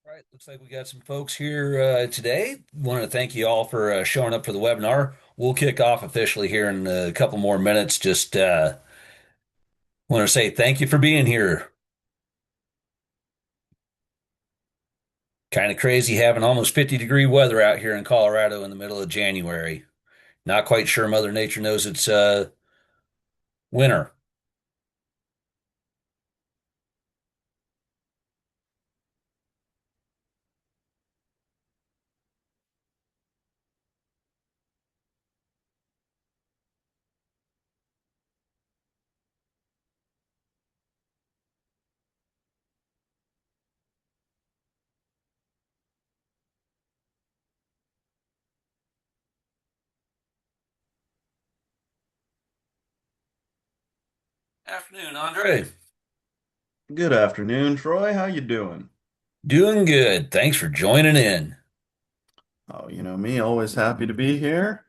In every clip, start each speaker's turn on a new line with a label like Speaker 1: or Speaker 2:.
Speaker 1: All right, looks like we got some folks here today. Want to thank you all for showing up for the webinar. We'll kick off officially here in a couple more minutes. Just want to say thank you for being here. Kind of crazy having almost 50-degree weather out here in Colorado in the middle of January. Not quite sure Mother Nature knows it's winter. Afternoon, Andre.
Speaker 2: Good afternoon, Troy. How you doing?
Speaker 1: Doing good. Thanks for joining in.
Speaker 2: Oh, you know me, always happy to be here.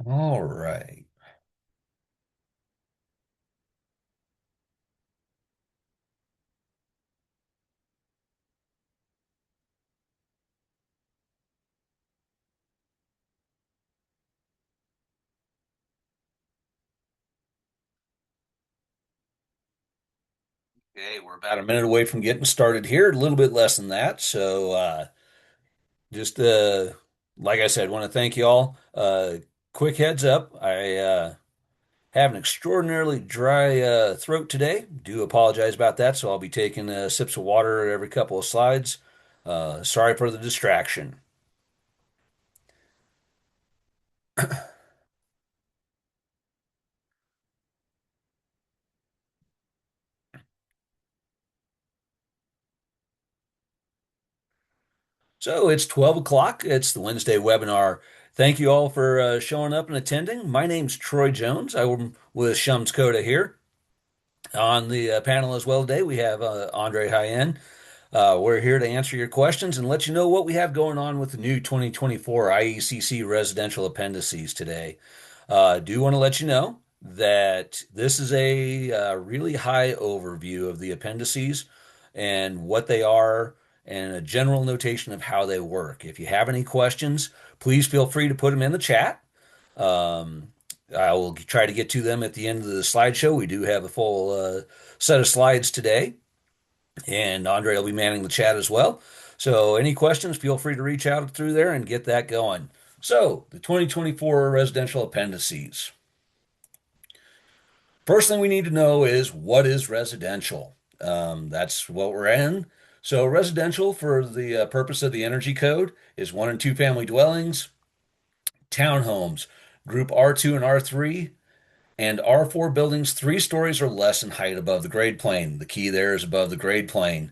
Speaker 1: All right. Okay, we're about a minute away from getting started here, a little bit less than that. Just like I said, want to thank you all. Quick heads up, I have an extraordinarily dry throat today. Do apologize about that, so I'll be taking sips of water every couple of slides. Sorry for the distraction. So it's 12 o'clock. It's the Wednesday webinar. Thank you all for showing up and attending. My name's Troy Jones. I'm with Shums Coda here. On the panel as well today, we have Andre Hayen. We're here to answer your questions and let you know what we have going on with the new 2024 IECC residential appendices today. Do want to let you know that this is a really high overview of the appendices and what they are and a general notation of how they work. If you have any questions, please feel free to put them in the chat. Um, I will try to get to them at the end of the slideshow. We do have a full set of slides today, and Andre will be manning the chat as well. So, any questions, feel free to reach out through there and get that going. So, the 2024 residential appendices. First thing we need to know is what is residential? That's what we're in. So, residential, for the purpose of the energy code, is one and two family dwellings, townhomes, group R2 and R3, and R4 buildings 3 stories or less in height above the grade plane. The key there is above the grade plane.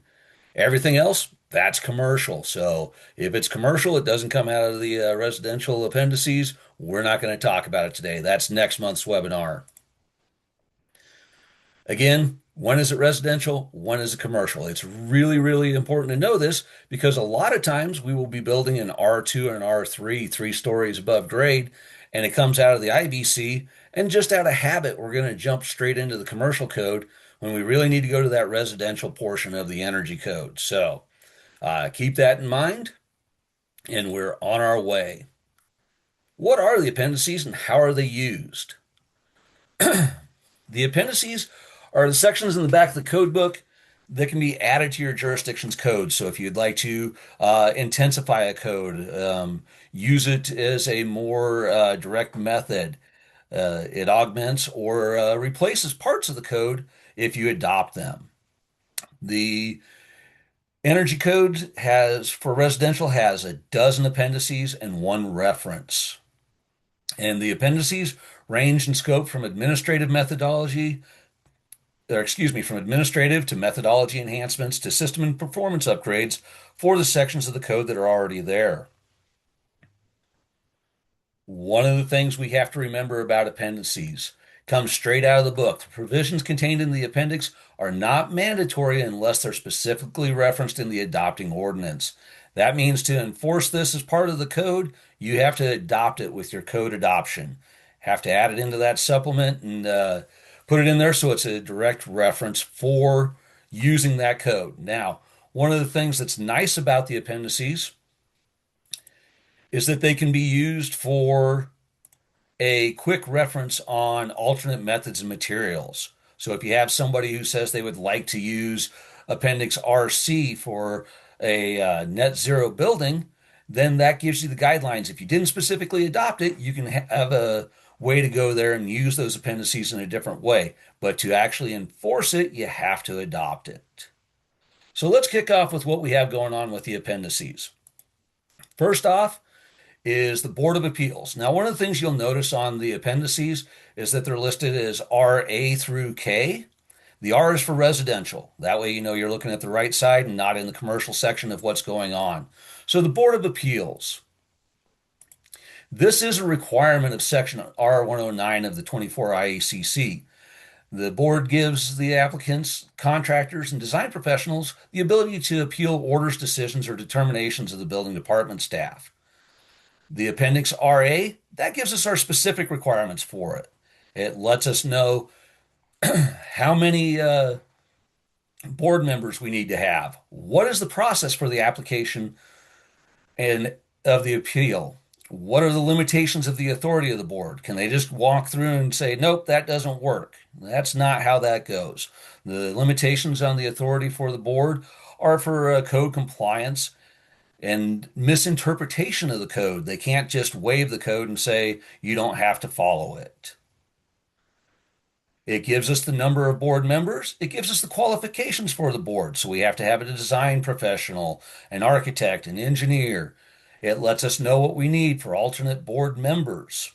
Speaker 1: Everything else, that's commercial. So if it's commercial, it doesn't come out of the residential appendices. We're not going to talk about it today. That's next month's webinar. Again, when is it residential? When is it commercial? It's really, really important to know this because a lot of times we will be building an R2 and an R3, 3 stories above grade, and it comes out of the IBC. And just out of habit, we're going to jump straight into the commercial code when we really need to go to that residential portion of the energy code. So keep that in mind, and we're on our way. What are the appendices and how are they used? The appendices are the sections in the back of the code book that can be added to your jurisdiction's code. So if you'd like to intensify a code, use it as a more direct method, it augments or replaces parts of the code if you adopt them. The energy code has for residential has a dozen appendices and one reference. And the appendices range in scope from administrative methodology or excuse me, from administrative to methodology enhancements to system and performance upgrades for the sections of the code that are already there. One of the things we have to remember about appendices comes straight out of the book. The provisions contained in the appendix are not mandatory unless they're specifically referenced in the adopting ordinance. That means to enforce this as part of the code, you have to adopt it with your code adoption. Have to add it into that supplement and put it in there so it's a direct reference for using that code. Now, one of the things that's nice about the appendices is that they can be used for a quick reference on alternate methods and materials. So if you have somebody who says they would like to use Appendix RC for a net zero building, then that gives you the guidelines. If you didn't specifically adopt it, you can have a way to go there and use those appendices in a different way. But to actually enforce it, you have to adopt it. So let's kick off with what we have going on with the appendices. First off, is the Board of Appeals. Now, one of the things you'll notice on the appendices is that they're listed as RA through K. The R is for residential. That way, you know you're looking at the right side and not in the commercial section of what's going on. So, the Board of Appeals. This is a requirement of Section R109 of the 24 IECC. The board gives the applicants, contractors, and design professionals the ability to appeal orders, decisions, or determinations of the building department staff. The Appendix RA, that gives us our specific requirements for it. It lets us know how many board members we need to have. What is the process for the application and of the appeal? What are the limitations of the authority of the board? Can they just walk through and say, nope, that doesn't work? That's not how that goes. The limitations on the authority for the board are for code compliance and misinterpretation of the code. They can't just waive the code and say you don't have to follow it. It gives us the number of board members. It gives us the qualifications for the board. So we have to have a design professional, an architect, an engineer. It lets us know what we need for alternate board members.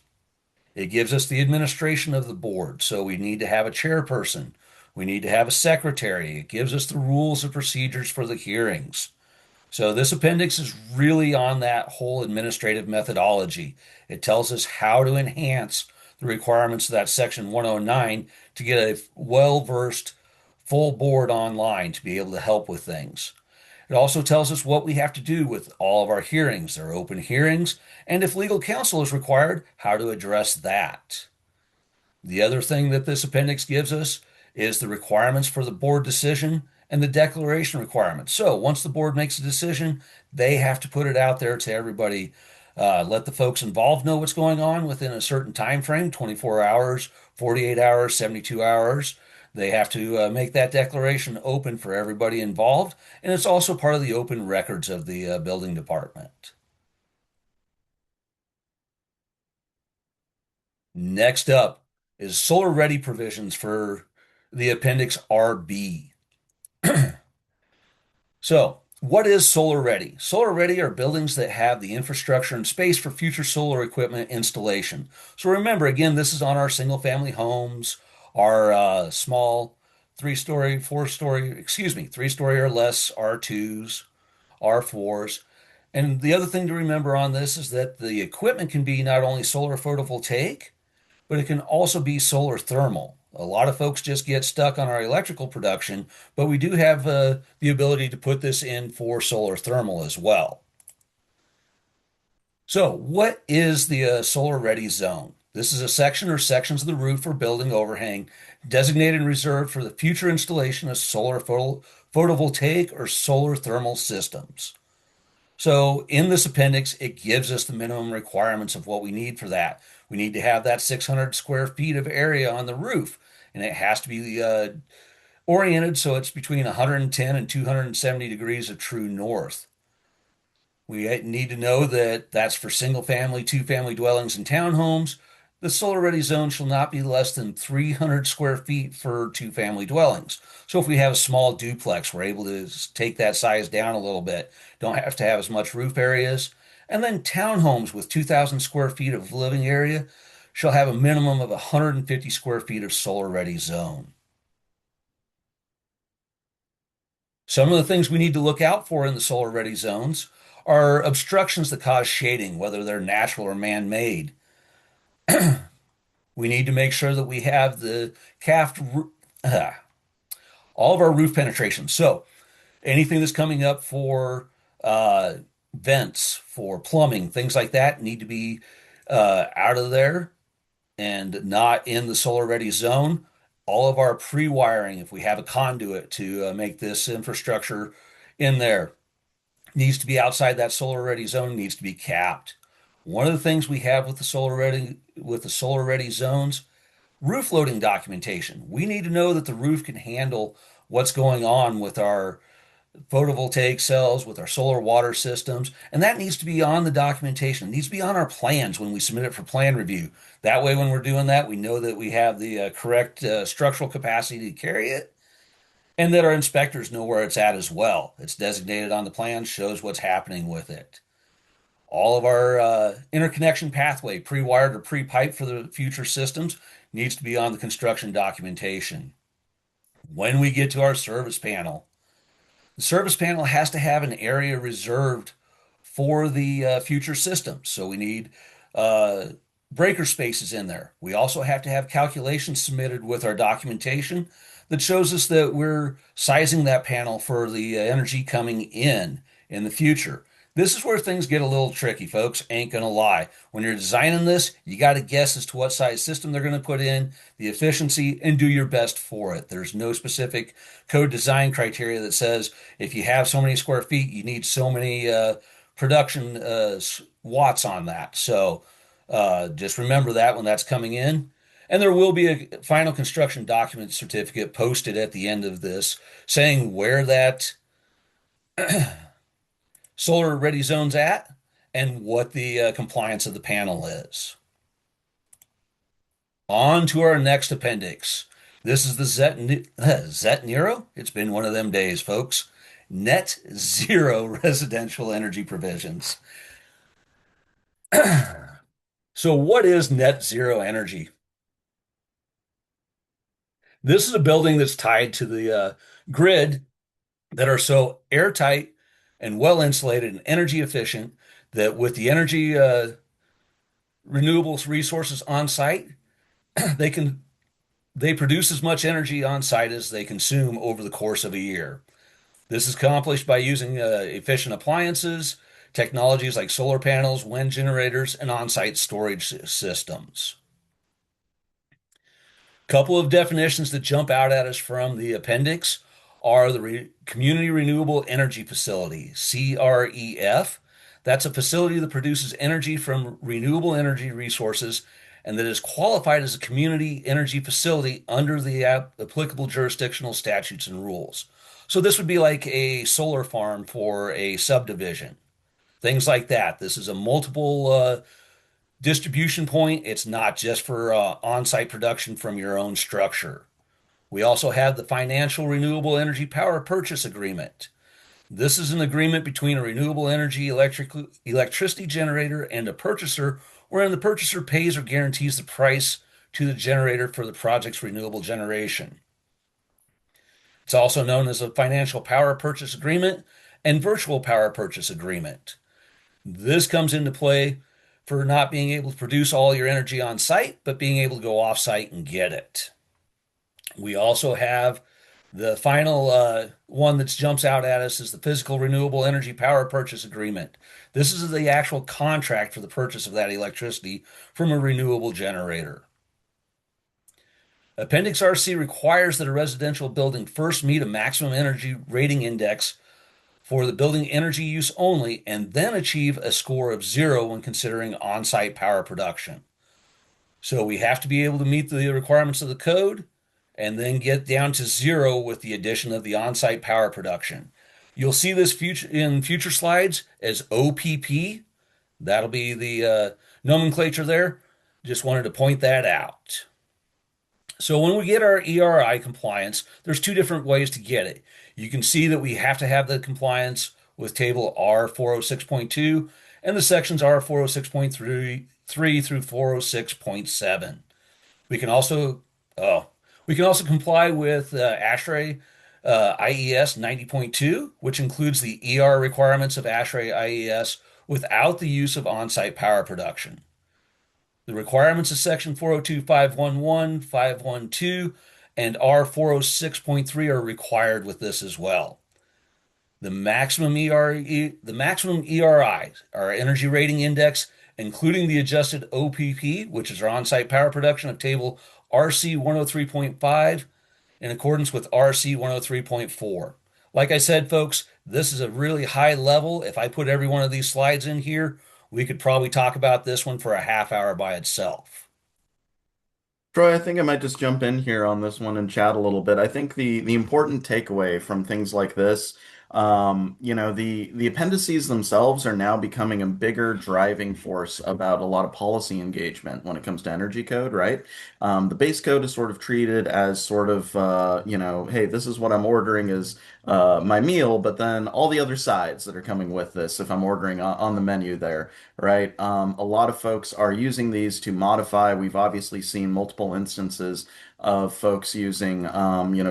Speaker 1: It gives us the administration of the board. So we need to have a chairperson. We need to have a secretary. It gives us the rules and procedures for the hearings. So this appendix is really on that whole administrative methodology. It tells us how to enhance the requirements of that section 109 to get a well-versed full board online to be able to help with things. It also tells us what we have to do with all of our hearings. They're open hearings, and if legal counsel is required, how to address that. The other thing that this appendix gives us is the requirements for the board decision and the declaration requirements. So once the board makes a decision, they have to put it out there to everybody, let the folks involved know what's going on within a certain time frame, 24 hours, 48 hours, 72 hours. They have to make that declaration open for everybody involved, and it's also part of the open records of the building department. Next up is solar ready provisions for the Appendix RB. So, what is solar ready? Solar ready are buildings that have the infrastructure and space for future solar equipment installation. So remember, again, this is on our single family homes, our small 3-story, 4-story, excuse me, 3-story or less R2s, R4s. And the other thing to remember on this is that the equipment can be not only solar photovoltaic, but it can also be solar thermal. A lot of folks just get stuck on our electrical production, but we do have the ability to put this in for solar thermal as well. So, what is the solar ready zone? This is a section or sections of the roof or building overhang designated and reserved for the future installation of solar photovoltaic or solar thermal systems. So in this appendix, it gives us the minimum requirements of what we need for that. We need to have that 600 square feet of area on the roof, and it has to be oriented so it's between 110 and 270 degrees of true north. We need to know that that's for single family, two family dwellings, and townhomes. The solar ready zone shall not be less than 300 square feet for two family dwellings. So if we have a small duplex, we're able to take that size down a little bit. Don't have to have as much roof areas. And then townhomes with 2,000 square feet of living area shall have a minimum of 150 square feet of solar ready zone. Some of the things we need to look out for in the solar ready zones are obstructions that cause shading, whether they're natural or man-made. We need to make sure that we have the capped, all of our roof penetration. So anything that's coming up for uh, vents, for plumbing, things like that need to be out of there and not in the solar ready zone. All of our pre-wiring, if we have a conduit to make this infrastructure in there, needs to be outside that solar ready zone, needs to be capped. One of the things we have with the solar ready zones, roof loading documentation. We need to know that the roof can handle what's going on with our photovoltaic cells, with our solar water systems, and that needs to be on the documentation. It needs to be on our plans when we submit it for plan review. That way, when we're doing that, we know that we have the correct structural capacity to carry it, and that our inspectors know where it's at as well. It's designated on the plan, shows what's happening with it. All of our interconnection pathway, pre-wired or pre-piped for the future systems, needs to be on the construction documentation. When we get to our service panel, the service panel has to have an area reserved for the future systems. So we need uh, breaker spaces in there. We also have to have calculations submitted with our documentation that shows us that we're sizing that panel for the energy coming in the future. This is where things get a little tricky, folks. Ain't gonna lie. When you're designing this, you got to guess as to what size system they're going to put in, the efficiency, and do your best for it. There's no specific code design criteria that says if you have so many square feet, you need so many production watts on that. So just remember that when that's coming in. And there will be a final construction document certificate posted at the end of this saying where that solar ready zone's at and what the compliance of the panel is. On to our next appendix. This is the Zet Nero. It's been one of them days, folks. Net zero residential energy provisions. So, what is net zero energy? This is a building that's tied to the grid that are so airtight and well insulated and energy efficient that with the energy renewables resources on site, they can they produce as much energy on site as they consume over the course of a year. This is accomplished by using efficient appliances, technologies like solar panels, wind generators, and on-site storage systems. Couple of definitions that jump out at us from the appendix are the Community Renewable Energy Facility, CREF. That's a facility that produces energy from renewable energy resources and that is qualified as a community energy facility under the applicable jurisdictional statutes and rules. So this would be like a solar farm for a subdivision, things like that. This is a multiple distribution point. It's not just for on-site production from your own structure. We also have the Financial Renewable Energy Power Purchase Agreement. This is an agreement between a renewable energy electricity generator and a purchaser, wherein the purchaser pays or guarantees the price to the generator for the project's renewable generation. It's also known as a Financial Power Purchase Agreement and Virtual Power Purchase Agreement. This comes into play for not being able to produce all your energy on site, but being able to go off site and get it. We also have the final one that jumps out at us is the Physical Renewable Energy Power Purchase Agreement. This is the actual contract for the purchase of that electricity from a renewable generator. Appendix RC requires that a residential building first meet a maximum energy rating index for the building energy use only and then achieve a score of 0 when considering on-site power production. So we have to be able to meet the requirements of the code and then get down to 0 with the addition of the on-site power production. You'll see this in future slides as OPP. That'll be the nomenclature there. Just wanted to point that out. So when we get our ERI compliance, there's two different ways to get it. You can see that we have to have the compliance with table R406.2 and the sections R406.3 through 406.7. We can also we can also comply with ASHRAE IES 90.2, which includes the ER requirements of ASHRAE IES without the use of on-site power production. The requirements of Section 402.511, 512, and R406.3 are required with this as well. The maximum ERI, our energy rating index, including the adjusted OPP, which is our on-site power production of table RC 103.5, in accordance with RC 103.4. Like I said, folks, this is a really high level. If I put every one of these slides in here, we could probably talk about this one for a half hour by itself.
Speaker 2: Troy, I think I might just jump in here on this one and chat a little bit. I think the important takeaway from things like this, the appendices themselves are now becoming a bigger driving force about a lot of policy engagement when it comes to energy code, right? The base code is sort of treated as sort of, hey, this is what I'm ordering is my meal, but then all the other sides that are coming with this, if I'm ordering on the menu there, right? A lot of folks are using these to modify. We've obviously seen multiple instances of folks using,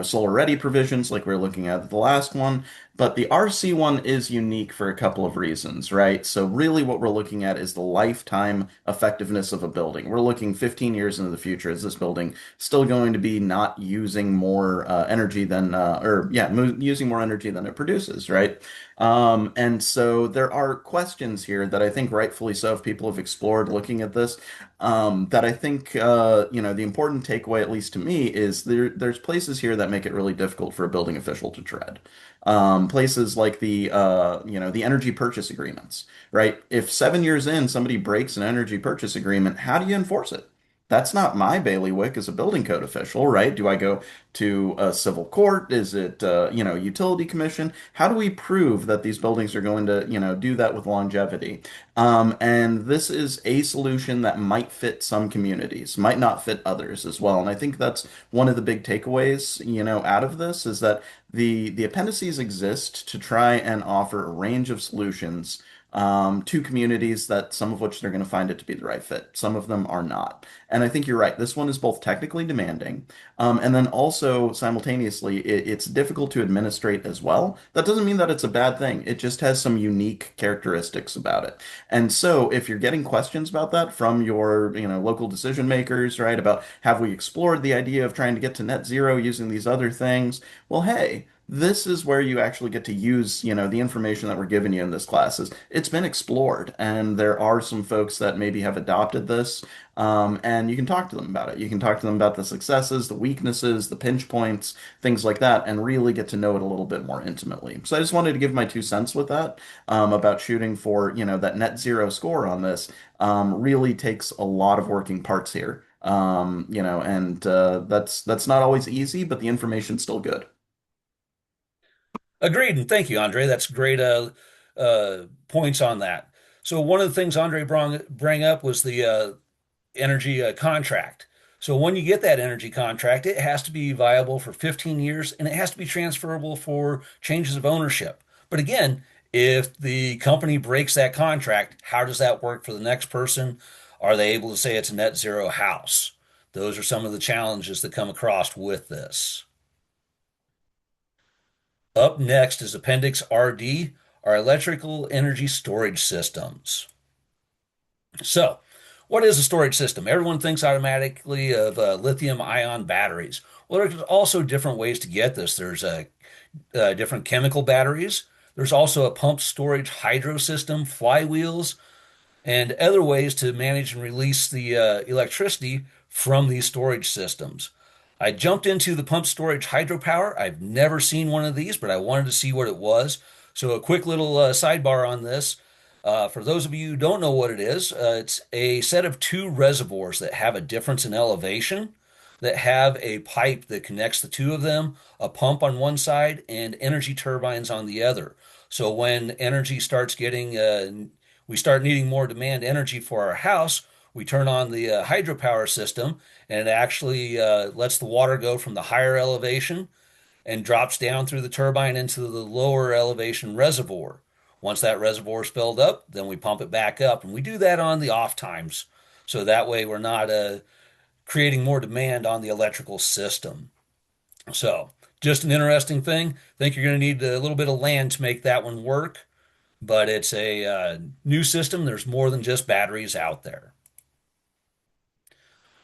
Speaker 2: solar ready provisions like we were looking at the last one. But the RC one is unique for a couple of reasons, right? So really what we're looking at is the lifetime effectiveness of a building. We're looking 15 years into the future. Is this building still going to be not using more energy than, using more energy than it produces, right? And so there are questions here that I think rightfully so, if people have explored looking at this, that I think, the important takeaway, at least to me, is there's places here that make it really difficult for a building official to tread. Places like the energy purchase agreements, right? If 7 years in somebody breaks an energy purchase agreement, how do you enforce it? That's not my bailiwick as a building code official, right? Do I go to a civil court? Is it, utility commission? How do we prove that these buildings are going to, do that with longevity? And this is a solution that might fit some communities, might not fit others as well. And I think that's one of the big takeaways, out of this is that the appendices exist to try and offer a range of solutions to communities that some of which they're going to find it to be the right fit. Some of them are not. And I think you're right. This one is both technically demanding, and then also simultaneously, it's difficult to administrate as well. That doesn't mean that it's a bad thing. It just has some unique characteristics about it. And so if you're getting questions about that from your, local decision makers, right, about have we explored the idea of trying to get to net zero using these other things? Well, hey, this is where you actually get to use, the information that we're giving you in this class. It's been explored, and there are some folks that maybe have adopted this, and you can talk to them about it. You can talk to them about the successes, the weaknesses, the pinch points, things like that, and really get to know it a little bit more intimately. So I just wanted to give my 2 cents with that, about shooting for, that net zero score on this. Really takes a lot of working parts here. And that's not always easy, but the information's still good.
Speaker 1: Agreed, and thank you, Andre. That's great points on that. So one of the things Andre bring up was the energy contract. So when you get that energy contract, it has to be viable for 15 years and it has to be transferable for changes of ownership. But again, if the company breaks that contract, how does that work for the next person? Are they able to say it's a net zero house? Those are some of the challenges that come across with this. Up next is Appendix RD, our electrical energy storage systems. So, what is a storage system? Everyone thinks automatically of lithium ion batteries. Well, there's also different ways to get this. There's different chemical batteries. There's also a pump storage hydro system, flywheels, and other ways to manage and release the electricity from these storage systems. I jumped into the pump storage hydropower. I've never seen one of these, but I wanted to see what it was. So, a quick little sidebar on this. For those of you who don't know what it is, it's a set of two reservoirs that have a difference in elevation, that have a pipe that connects the two of them, a pump on one side, and energy turbines on the other. So when energy starts getting, we start needing more demand energy for our house, we turn on the hydropower system, and it actually lets the water go from the higher elevation and drops down through the turbine into the lower elevation reservoir. Once that reservoir is filled up, then we pump it back up. And we do that on the off times. So that way we're not creating more demand on the electrical system. So Just an interesting thing. Think you're going to need a little bit of land to make that one work, but it's a new system. There's more than just batteries out there.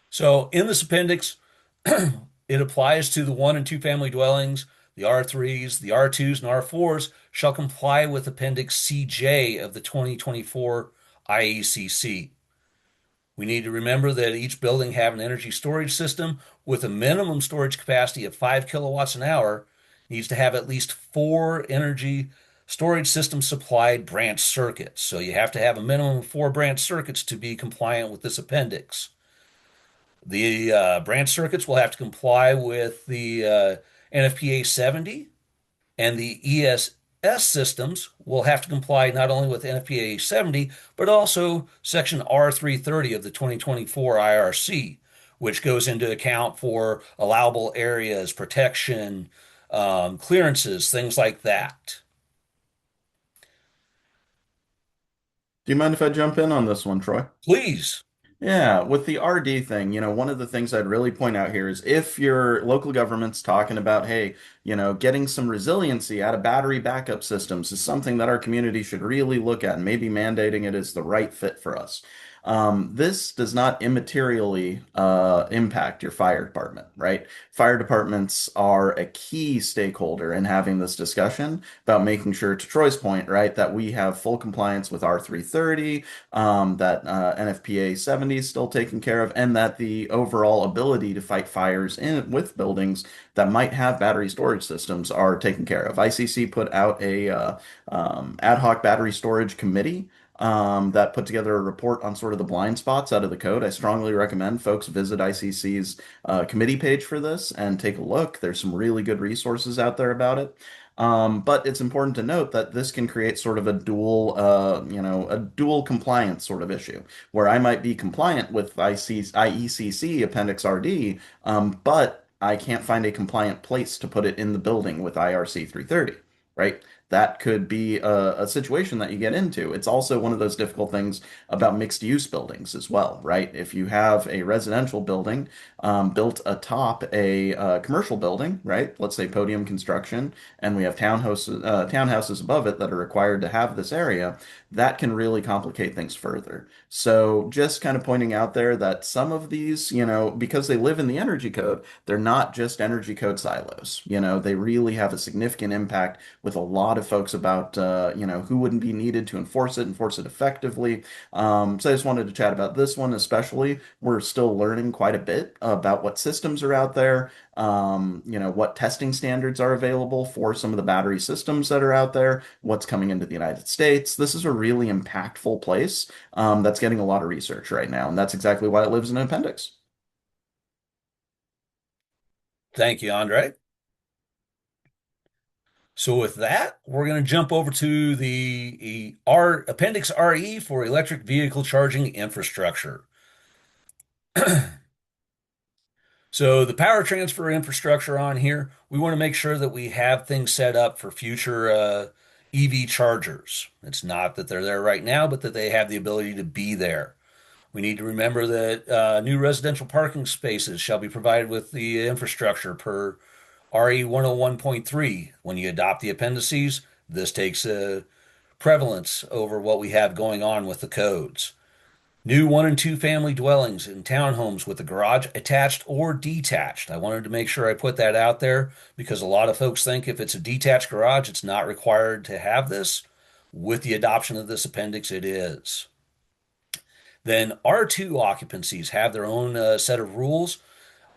Speaker 1: So in this appendix, it applies to the one and two family dwellings. The R3s, the R2s, and R4s shall comply with Appendix CJ of the 2024 IECC. We need to remember that each building have an energy storage system with a minimum storage capacity of 5 kilowatts an hour, needs to have at least four energy storage system supplied branch circuits. So you have to have a minimum of four branch circuits to be compliant with this appendix. The branch circuits will have to comply with the NFPA 70, and the ESS systems will have to comply not only with NFPA 70, but also Section R330 of the 2024 IRC, which goes into account for allowable areas, protection, clearances, things like that.
Speaker 2: Do you mind if I jump in on this one, Troy?
Speaker 1: Please.
Speaker 2: Yeah, with the RD thing, one of the things I'd really point out here is if your local government's talking about, hey, getting some resiliency out of battery backup systems is something that our community should really look at, and maybe mandating it is the right fit for us. This does not immaterially impact your fire department, right? Fire departments are a key stakeholder in having this discussion about making sure, to Troy's point, right, that we have full compliance with R330, that NFPA 70 is still taken care of, and that the overall ability to fight fires in with buildings that might have battery storage systems are taken care of. ICC put out a ad hoc battery storage committee that put together a report on sort of the blind spots out of the code. I strongly recommend folks visit ICC's committee page for this and take a look. There's some really good resources out there about it. But it's important to note that this can create sort of a dual compliance sort of issue, where I might be compliant with IECC Appendix RD, but I can't find a compliant place to put it in the building with IRC 330, right? That could be a situation that you get into. It's also one of those difficult things about mixed use buildings as well, right? If you have a residential building built atop a commercial building, right? Let's say podium construction, and we have townhouses above it that are required to have this area, that can really complicate things further. So just kind of pointing out there that some of these, because they live in the energy code, they're not just energy code silos. They really have a significant impact with a lot of folks about, who wouldn't be needed to enforce it effectively. So I just wanted to chat about this one, especially. We're still learning quite a bit about what systems are out there, what testing standards are available for some of the battery systems that are out there, what's coming into the United States. This is a really impactful place that's getting a lot of research right now, and that's exactly why it lives in an appendix.
Speaker 1: Thank you, Andre. So with that, we're going to jump over to the R Appendix RE for electric vehicle charging infrastructure. So the power transfer infrastructure on here, we want to make sure that we have things set up for future EV chargers. It's not that they're there right now, but that they have the ability to be there. We need to remember that new residential parking spaces shall be provided with the infrastructure per RE 101.3. When you adopt the appendices, this takes prevalence over what we have going on with the codes. New one and two family dwellings and townhomes with a garage attached or detached. I wanted to make sure I put that out there because a lot of folks think if it's a detached garage, it's not required to have this. With the adoption of this appendix, it is. Then R2 occupancies have their own set of rules.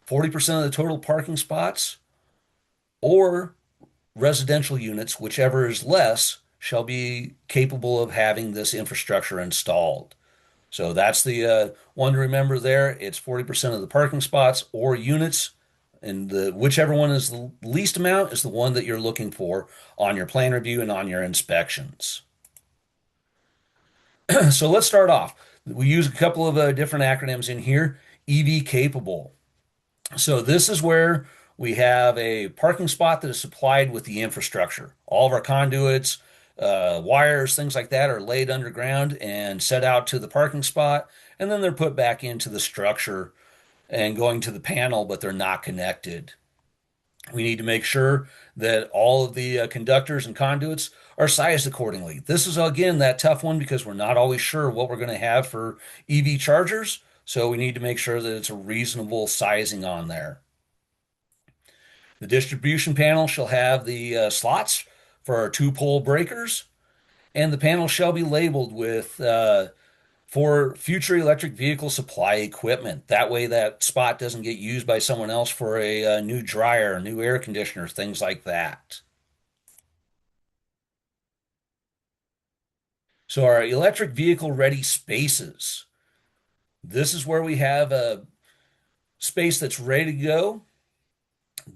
Speaker 1: 40% of the total parking spots or residential units, whichever is less, shall be capable of having this infrastructure installed. So that's the one to remember there. It's 40% of the parking spots or units, and whichever one is the least amount is the one that you're looking for on your plan review and on your inspections. So let's start off. We use a couple of different acronyms in here. EV capable. So this is where we have a parking spot that is supplied with the infrastructure. All of our conduits, wires, things like that are laid underground and set out to the parking spot, and then they're put back into the structure and going to the panel, but they're not connected. We need to make sure that all of the conductors and conduits are sized accordingly. This is, again, that tough one because we're not always sure what we're going to have for EV chargers. So we need to make sure that it's a reasonable sizing on there. The distribution panel shall have the slots for our two-pole breakers, and the panel shall be labeled with for future electric vehicle supply equipment. That way, that spot doesn't get used by someone else for a new dryer, a new air conditioner, things like that. So, our electric vehicle ready spaces. This is where we have a space that's ready to go.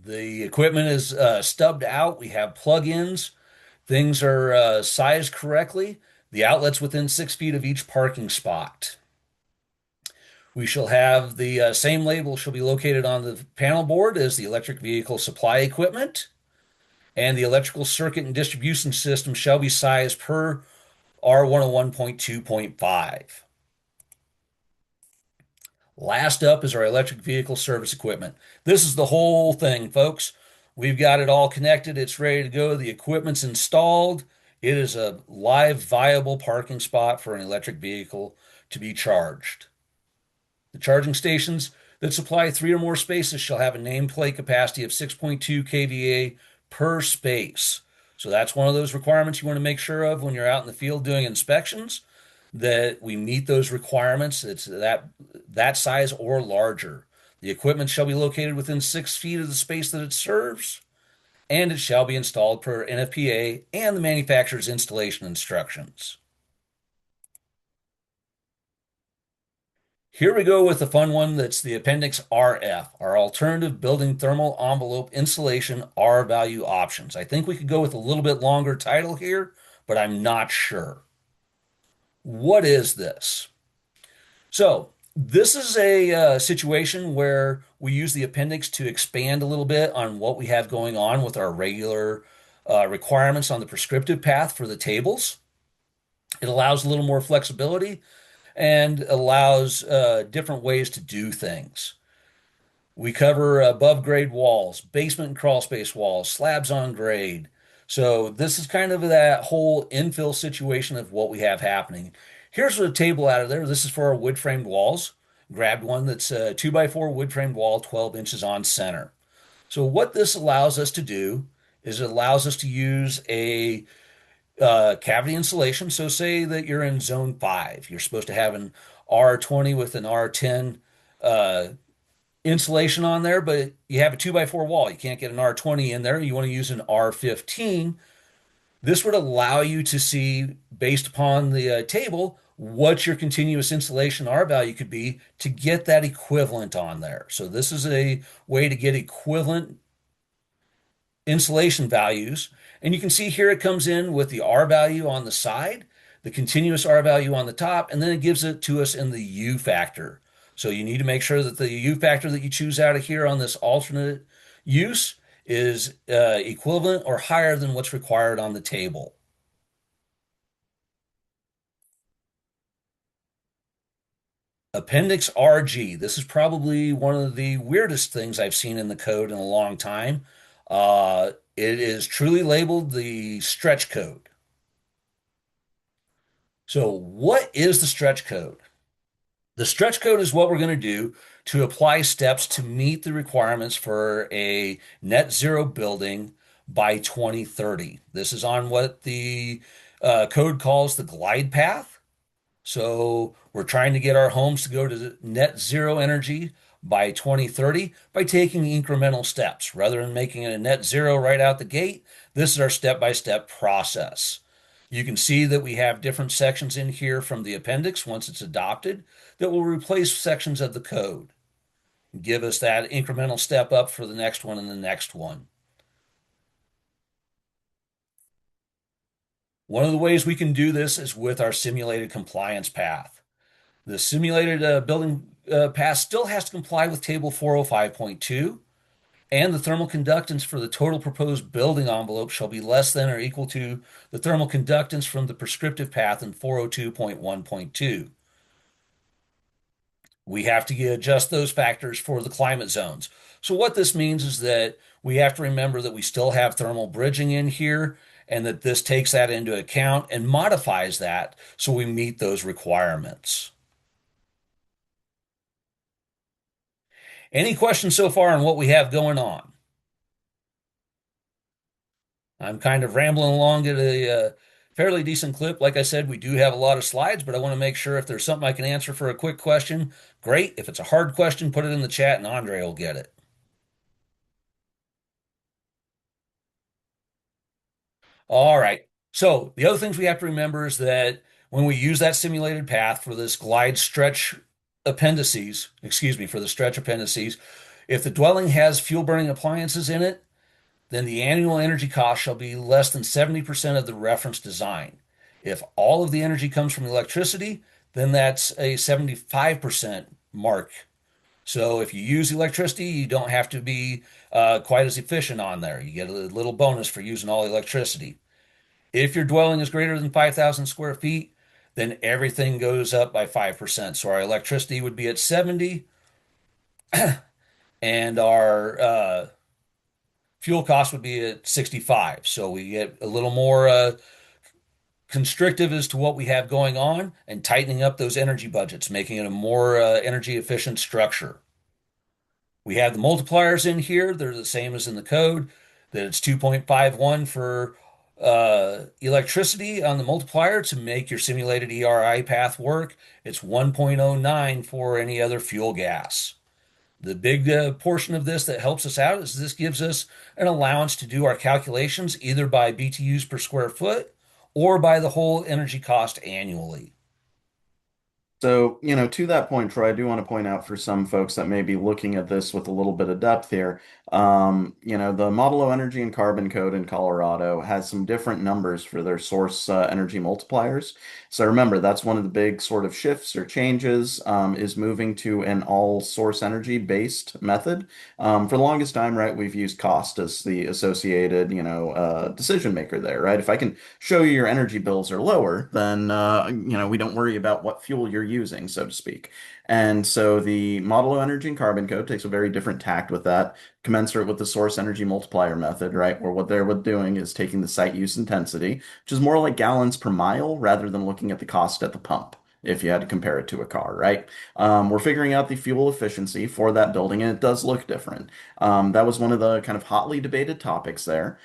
Speaker 1: The equipment is stubbed out. We have plug-ins. Things are sized correctly. The outlets within 6 feet of each parking spot. We shall have the same label shall be located on the panel board as the electric vehicle supply equipment, and the electrical circuit and distribution system shall be sized per R101.2.5. Last up is our electric vehicle service equipment. This is the whole thing, folks. We've got it all connected. It's ready to go. The equipment's installed. It is a live, viable parking spot for an electric vehicle to be charged. The charging stations that supply three or more spaces shall have a nameplate capacity of 6.2 kVA per space. So that's one of those requirements you want to make sure of when you're out in the field doing inspections, that we meet those requirements. It's that size or larger. The equipment shall be located within 6 feet of the space that it serves, and it shall be installed per NFPA and the manufacturer's installation instructions. Here we go with the fun one that's the Appendix RF, our alternative building thermal envelope insulation R value options. I think we could go with a little bit longer title here, but I'm not sure. What is this? So, this is a situation where we use the appendix to expand a little bit on what we have going on with our regular requirements on the prescriptive path for the tables. It allows a little more flexibility and allows different ways to do things. We cover above grade walls, basement and crawl space walls, slabs on grade. So this is kind of that whole infill situation of what we have happening. Here's a table out of there. This is for our wood framed walls. Grabbed one that's a 2x4 wood framed wall, 12 inches on center. So what this allows us to do is it allows us to use a cavity insulation. So say that you're in zone 5. You're supposed to have an R20 with an R10 uh, insulation on there, but you have a 2x4 wall. You can't get an R20 in there. You want to use an R15. This would allow you to see, based upon the table, what your continuous insulation R value could be to get that equivalent on there. So this is a way to get equivalent insulation values. And you can see here it comes in with the R value on the side, the continuous R value on the top, and then it gives it to us in the U factor. So you need to make sure that the U factor that you choose out of here on this alternate use is equivalent or higher than what's required on the table. Appendix RG. This is probably one of the weirdest things I've seen in the code in a long time. It is truly labeled the stretch code. So, what is the stretch code? The stretch code is what we're going to do to apply steps to meet the requirements for a net zero building by 2030. This is on what the code calls the glide path. So we're trying to get our homes to go to net zero energy by 2030 by taking incremental steps. Rather than making it a net zero right out the gate, this is our step-by-step process. You can see that we have different sections in here from the appendix once it's adopted that will replace sections of the code, give us that incremental step up for the next one and the next one. One of the ways we can do this is with our simulated compliance path. The simulated building path still has to comply with Table 405.2, and the thermal conductance for the total proposed building envelope shall be less than or equal to the thermal conductance from the prescriptive path in 402.1.2. We have to adjust those factors for the climate zones. So what this means is that we have to remember that we still have thermal bridging in here and that this takes that into account and modifies that so we meet those requirements. Any questions so far on what we have going on? I'm kind of rambling along at a fairly decent clip. Like I said, we do have a lot of slides, but I want to make sure if there's something I can answer for a quick question, great. If it's a hard question, put it in the chat and Andre will get it. All right. So the other things we have to remember is that when we use that simulated path for this glide stretch appendices, excuse me, for the stretch appendices, if the dwelling has fuel burning appliances in it, then the annual energy cost shall be less than 70% of the reference design. If all of the energy comes from electricity, then that's a 75% mark. So if you use electricity, you don't have to be quite as efficient on there. You get a little bonus for using all electricity. If your dwelling is greater than 5,000 square feet, then everything goes up by 5%. So our electricity would be at 70 and our fuel cost would be at 65. So we get a little more constrictive as to what we have going on and tightening up those energy budgets, making it a more energy efficient structure. We have the multipliers in here. They're the same as in the code, that it's 2.51 for electricity on the multiplier to make your simulated ERI path work. It's 1.09 for any other fuel gas. The big portion of this that helps us out is this gives us an allowance to do our calculations either by BTUs per square foot or by the whole energy cost annually.
Speaker 2: So, to that point, Troy, I do want to point out for some folks that may be looking at this with a little bit of depth here, the Model O Energy and Carbon Code in Colorado has some different numbers for their source energy multipliers. So remember, that's one of the big sort of shifts or changes is moving to an all source energy based method. For the longest time, right, we've used cost as the associated, decision maker there, right? If I can show you your energy bills are lower, then we don't worry about what fuel you're using, so to speak. And so the Model O Energy and Carbon Code takes a very different tact with that, commensurate with the source energy multiplier method, right? Where what they're doing is taking the site use intensity, which is more like gallons per mile rather than looking at the cost at the pump. If you had to compare it to a car, right? We're figuring out the fuel efficiency for that building, and it does look different. That was one of the kind of hotly debated topics there,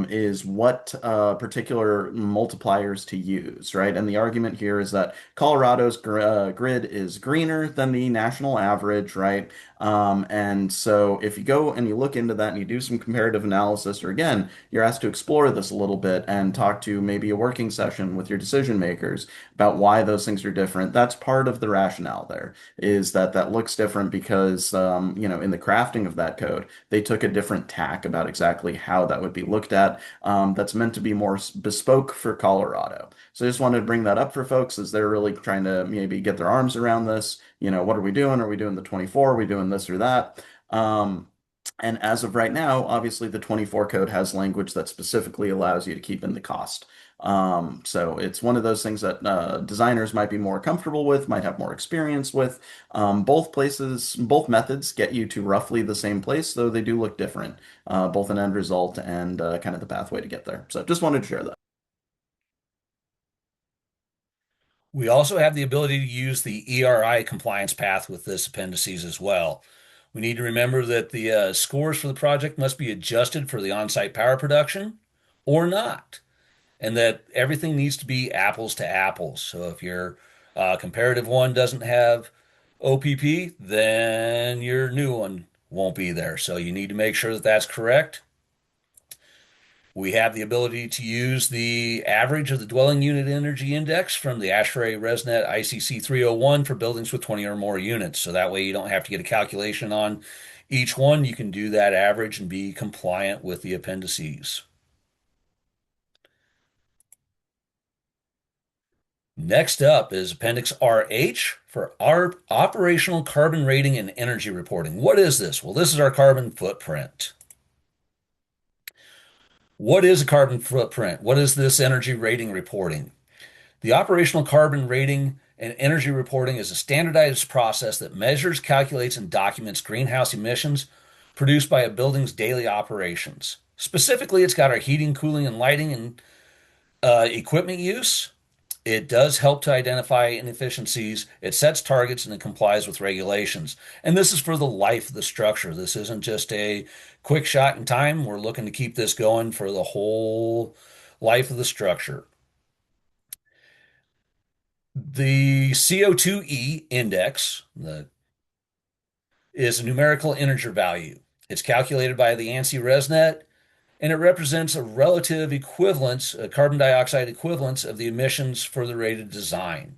Speaker 2: is what particular multipliers to use, right? And the argument here is that Colorado's grid is greener than the national average, right? And so if you go and you look into that and you do some comparative analysis, or again, you're asked to explore this a little bit and talk to maybe a working session with your decision makers about why those things are different. That's part of the rationale there, is that that looks different because, in the crafting of that code, they took a different tack about exactly how that would be looked at. That's meant to be more bespoke for Colorado. So I just wanted to bring that up for folks as they're really trying to maybe get their arms around this. What are we doing? Are we doing the 24? Are we doing this or that? And as of right now, obviously the 24 code has language that specifically allows you to keep in the cost. So it's one of those things that designers might be more comfortable with, might have more experience with. Both methods get you to roughly the same place, though they do look different, both in end result and kind of the pathway to get there. So just wanted to share that.
Speaker 1: We also have the ability to use the ERI compliance path with this appendices as well. We need to remember that the scores for the project must be adjusted for the on-site power production or not, and that everything needs to be apples to apples. So if your comparative one doesn't have OPP, then your new one won't be there. So you need to make sure that that's correct. We have the ability to use the average of the dwelling unit energy index from the ASHRAE ResNet IECC 301 for buildings with 20 or more units. So that way you don't have to get a calculation on each one. You can do that average and be compliant with the appendices. Next up is Appendix RH for our operational carbon rating and energy reporting. What is this? Well, this is our carbon footprint. What is a carbon footprint? What is this energy rating reporting? The operational carbon rating and energy reporting is a standardized process that measures, calculates, and documents greenhouse emissions produced by a building's daily operations. Specifically, it's got our heating, cooling, and lighting and equipment use. It does help to identify inefficiencies. It sets targets and it complies with regulations. And this is for the life of the structure. This isn't just a quick shot in time. We're looking to keep this going for the whole life of the structure. The CO2e index is a numerical integer value. It's calculated by the ANSI ResNet, and it represents a relative equivalence, a carbon dioxide equivalence of the emissions for the rated design.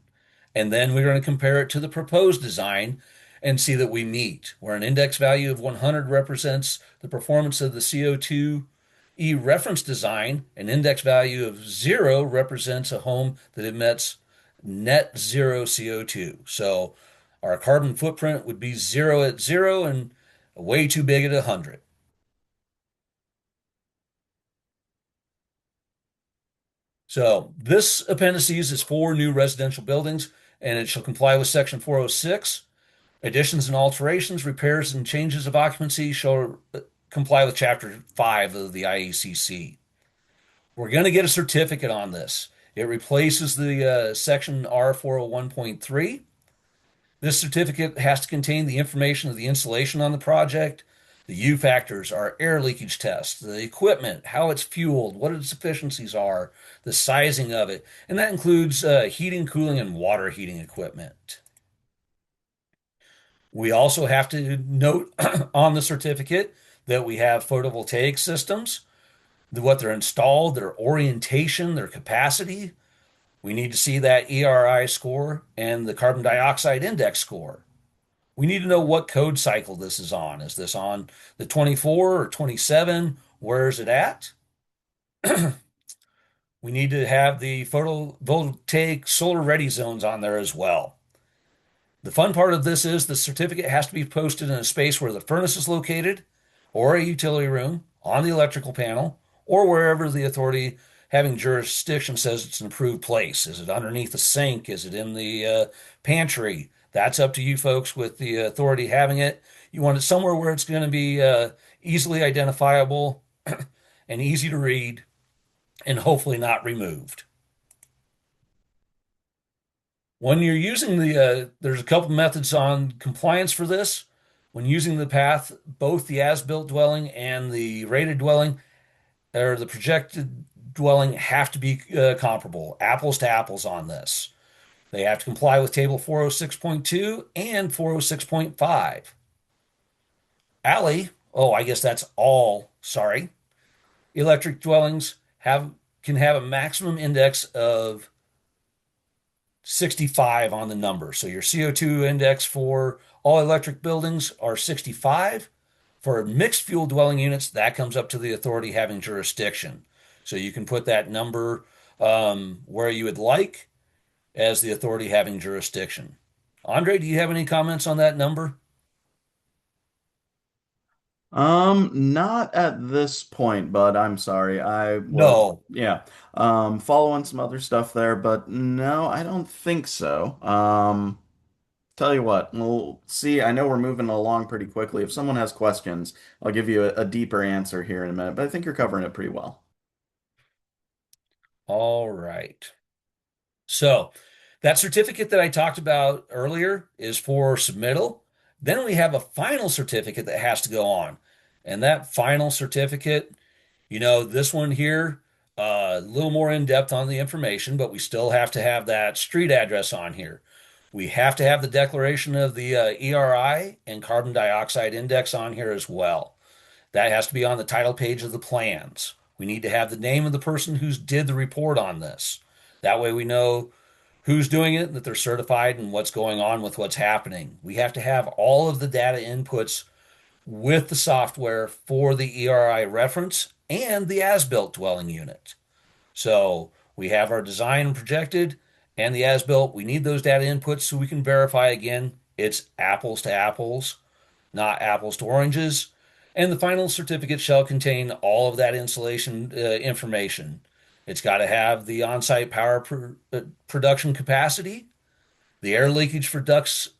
Speaker 1: And then we're going to compare it to the proposed design and see that we meet, where an index value of 100 represents the performance of the CO2e reference design. An index value of 0 represents a home that emits net zero CO2. So our carbon footprint would be 0 at 0 and way too big at 100. So this appendices is for new residential buildings, and it shall comply with Section 406. Additions and alterations, repairs, and changes of occupancy shall comply with Chapter 5 of the IECC. We're going to get a certificate on this. It replaces the Section R401.3. This certificate has to contain the information of the installation on the project. The U factors are air leakage tests, the equipment, how it's fueled, what its efficiencies are, the sizing of it, and that includes heating, cooling, and water heating equipment. We also have to note on the certificate that we have photovoltaic systems, what they're installed, their orientation, their capacity. We need to see that ERI score and the carbon dioxide index score. We need to know what code cycle this is on. Is this on the 24 or 27? Where is it at? We need to have the photovoltaic solar ready zones on there as well. The fun part of this is the certificate has to be posted in a space where the furnace is located, or a utility room, on the electrical panel, or wherever the authority having jurisdiction says it's an approved place. Is it underneath the sink? Is it in the pantry? That's up to you folks with the authority having it. You want it somewhere where it's going to be easily identifiable and easy to read and hopefully not removed. When you're using there's a couple methods on compliance for this. When using the path, both the as-built dwelling and the rated dwelling or the projected dwelling have to be comparable, apples to apples on this. They have to comply with Table 406.2 and 406.5. Alley, oh, I guess that's all, sorry. Electric dwellings can have a maximum index of 65 on the number. So your CO2 index for all electric buildings are 65. For mixed fuel dwelling units, that comes up to the authority having jurisdiction. So you can put that number where you would like as the authority having jurisdiction. Andre, do you have any comments on that number?
Speaker 2: Not at this point, but I'm sorry. I was,
Speaker 1: No.
Speaker 2: yeah, following some other stuff there, but no, I don't think so. Tell you what, we'll see. I know we're moving along pretty quickly. If someone has questions, I'll give you a deeper answer here in a minute, but I think you're covering it pretty well.
Speaker 1: All right. So that certificate that I talked about earlier is for submittal. Then we have a final certificate that has to go on. And that final certificate, this one here, a little more in depth on the information, but we still have to have that street address on here. We have to have the declaration of the ERI and carbon dioxide index on here as well. That has to be on the title page of the plans. We need to have the name of the person who's did the report on this. That way we know who's doing it, that they're certified, and what's going on with what's happening. We have to have all of the data inputs with the software for the ERI reference and the as-built dwelling unit. So we have our design projected and the as-built. We need those data inputs so we can verify again it's apples to apples, not apples to oranges. And the final certificate shall contain all of that installation information. It's got to have the on-site power production capacity, the air leakage for ducts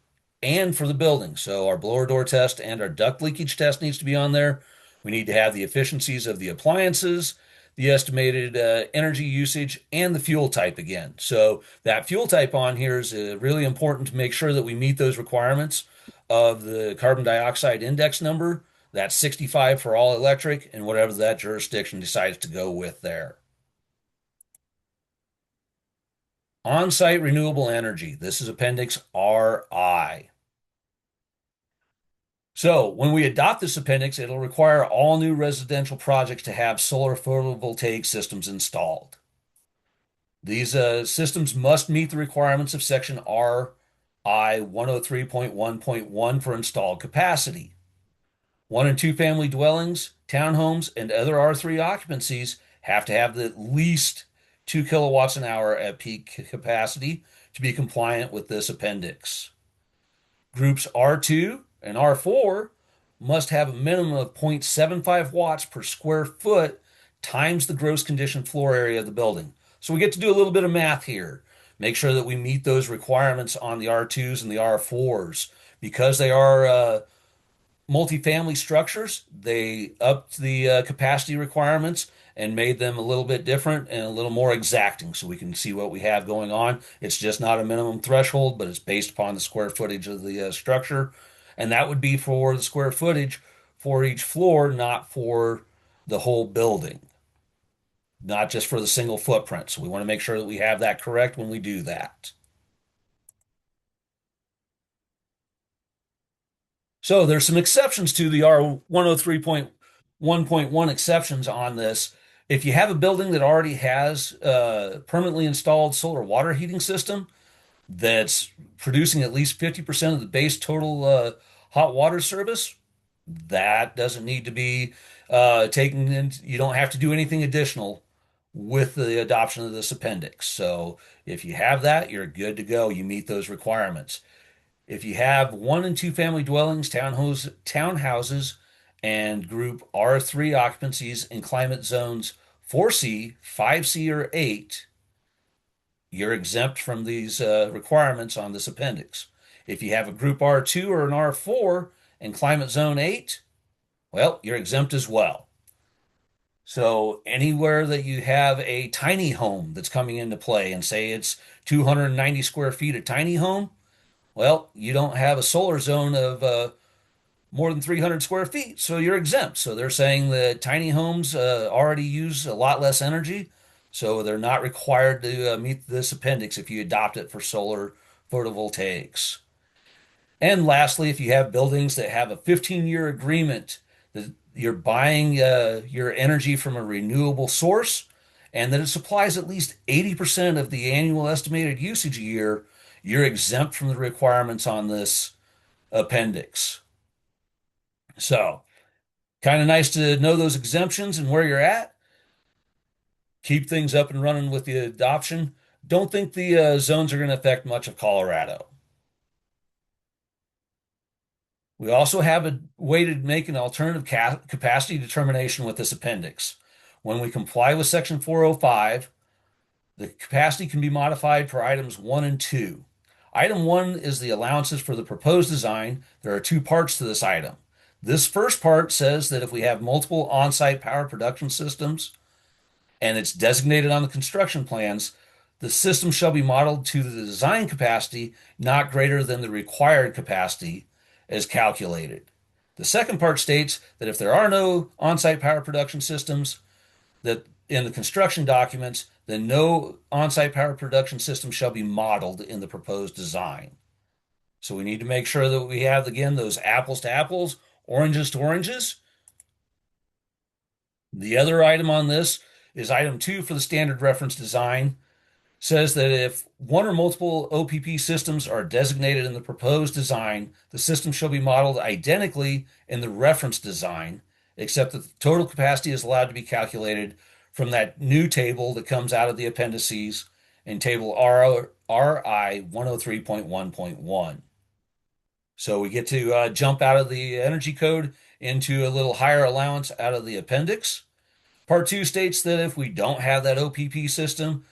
Speaker 1: and for the building. So our blower door test and our duct leakage test needs to be on there. We need to have the efficiencies of the appliances, the estimated energy usage, and the fuel type again. So that fuel type on here is really important to make sure that we meet those requirements of the carbon dioxide index number. That's 65 for all electric and whatever that jurisdiction decides to go with there. On-site renewable energy. This is Appendix RI. So when we adopt this appendix, it'll require all new residential projects to have solar photovoltaic systems installed. These systems must meet the requirements of Section RI 103.1.1 for installed capacity. One and two family dwellings, townhomes, and other R3 occupancies have to have at least 2 kilowatts an hour at peak capacity to be compliant with this appendix. Groups R2 and R4 must have a minimum of 0.75 watts per square foot times the gross conditioned floor area of the building. So we get to do a little bit of math here. Make sure that we meet those requirements on the R2s and the R4s. Because they are multifamily structures, they upped the capacity requirements and made them a little bit different and a little more exacting so we can see what we have going on. It's just not a minimum threshold, but it's based upon the square footage of the structure. And that would be for the square footage for each floor, not for the whole building, not just for the single footprint. So we want to make sure that we have that correct when we do that. So there's some exceptions to the R 103.1.1 exceptions on this. If you have a building that already has a permanently installed solar water heating system that's producing at least 50% of the base total hot water service, that doesn't need to be taken in. You don't have to do anything additional with the adoption of this appendix. So if you have that, you're good to go. You meet those requirements. If you have one and two family dwellings, townhouses, and group R3 occupancies in climate zones 4C, 5C, or 8, you're exempt from these requirements on this appendix. If you have a group R2 or an R4 in climate zone 8, well, you're exempt as well. So anywhere that you have a tiny home that's coming into play and say it's 290 square feet a tiny home, well, you don't have a solar zone of more than 300 square feet, so you're exempt. So they're saying that tiny homes already use a lot less energy, so they're not required to meet this appendix if you adopt it for solar photovoltaics. And lastly, if you have buildings that have a 15-year agreement that you're buying your energy from a renewable source and that it supplies at least 80% of the annual estimated usage a year, you're exempt from the requirements on this appendix. So, kind of nice to know those exemptions and where you're at. Keep things up and running with the adoption. Don't think the zones are going to affect much of Colorado. We also have a way to make an alternative capacity determination with this appendix. When we comply with Section 405, the capacity can be modified for items 1 and 2. Item 1 is the allowances for the proposed design. There are two parts to this item. This first part says that if we have multiple on-site power production systems and it's designated on the construction plans, the system shall be modeled to the design capacity not greater than the required capacity as calculated. The second part states that if there are no on-site power production systems that in the construction documents, then no on-site power production system shall be modeled in the proposed design. So we need to make sure that we have, again, those apples to apples, oranges to oranges. The other item on this is item 2 for the standard reference design. Says that if one or multiple OPP systems are designated in the proposed design, the system shall be modeled identically in the reference design, except that the total capacity is allowed to be calculated from that new table that comes out of the appendices in table RI 103.1.1. So we get to jump out of the energy code into a little higher allowance out of the appendix. Part 2 states that if we don't have that OPP system,